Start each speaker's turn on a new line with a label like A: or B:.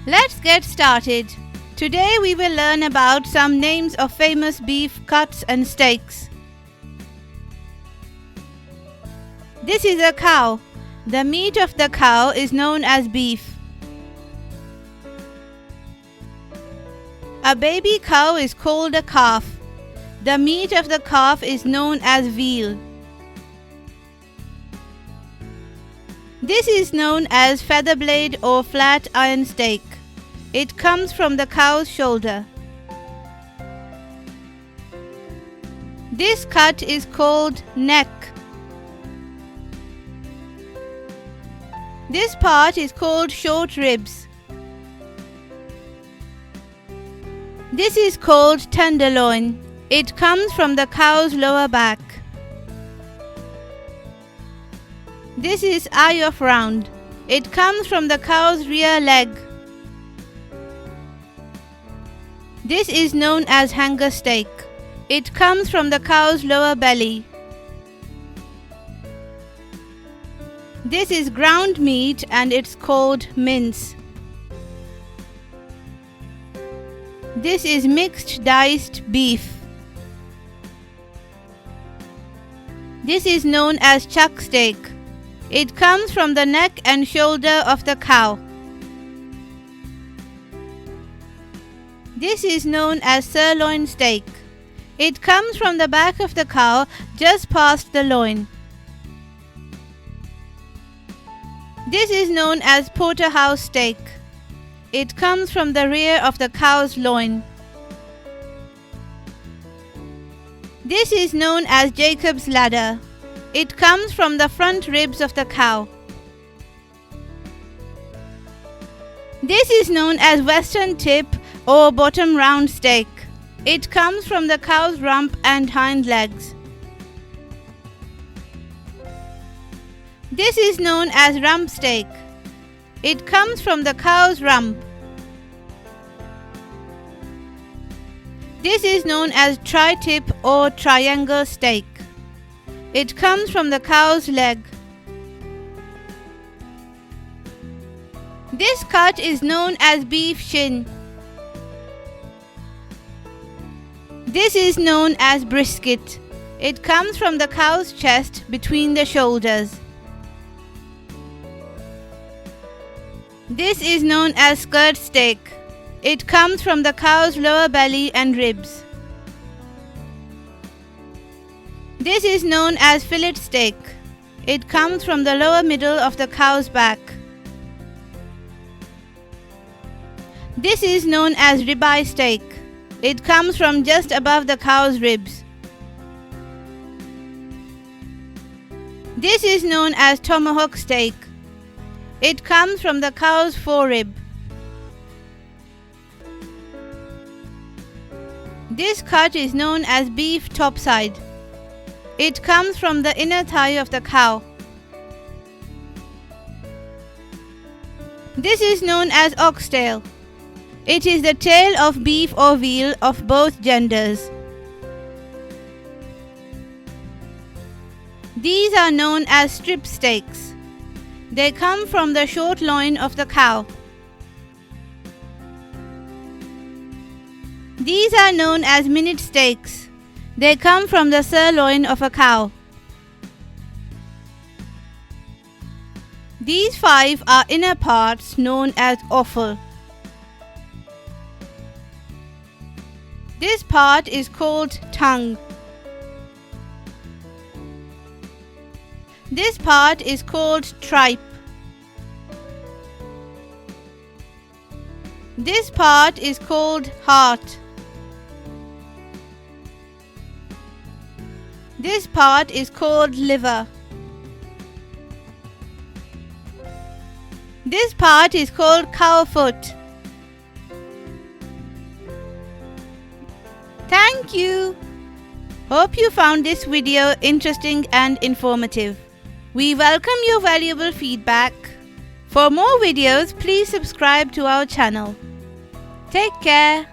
A: Let's get started. Today we will learn about some names of famous beef cuts and steaks. This is a cow. The meat of the cow is known as beef. A baby cow is called a calf. The meat of the calf is known as veal. This is known as feather blade or flat iron steak. It comes from the cow's shoulder. This cut is called neck. This part is called short ribs. This is called tenderloin. It comes from the cow's lower back. This is eye of round. It comes from the cow's rear leg. This is known as hanger steak. It comes from the cow's lower belly. This is ground meat and it's called mince. This is mixed diced beef. This is known as chuck steak. It comes from the neck and shoulder of the cow. This is known as sirloin steak. It comes from the back of the cow just past the loin. This is known as Porterhouse Steak. It comes from the rear of the cow's loin. This is known as Jacob's ladder. It comes from the front ribs of the cow. This is known as western tip or bottom round steak. It comes from the cow's rump and hind legs. This is known as rump steak. It comes from the cow's rump. This is known as tri-tip or triangle steak. It comes from the cow's leg. This cut is known as beef shin. This is known as brisket. It comes from the cow's chest between the shoulders. This is known as skirt steak. It comes from the cow's lower belly and ribs. This is known as fillet steak. It comes from the lower middle of the cow's back. This is known as ribeye steak. It comes from just above the cow's ribs. This is known as tomahawk steak. It comes from the cow's forerib. This cut is known as beef topside. It comes from the inner thigh of the cow. This is known as oxtail. It is the tail of beef or veal of both genders. These are known as strip steaks. They come from the short loin of the cow. These are known as minute steaks. They come from the sirloin of a cow. These 5 are inner parts known as offal. This part is called tongue. This part is called tripe. This part is called heart. This part is called liver. This part is called cow foot. Thank you. Hope you found this video interesting and informative. We welcome your valuable feedback. For more videos, please subscribe to our channel. Take care.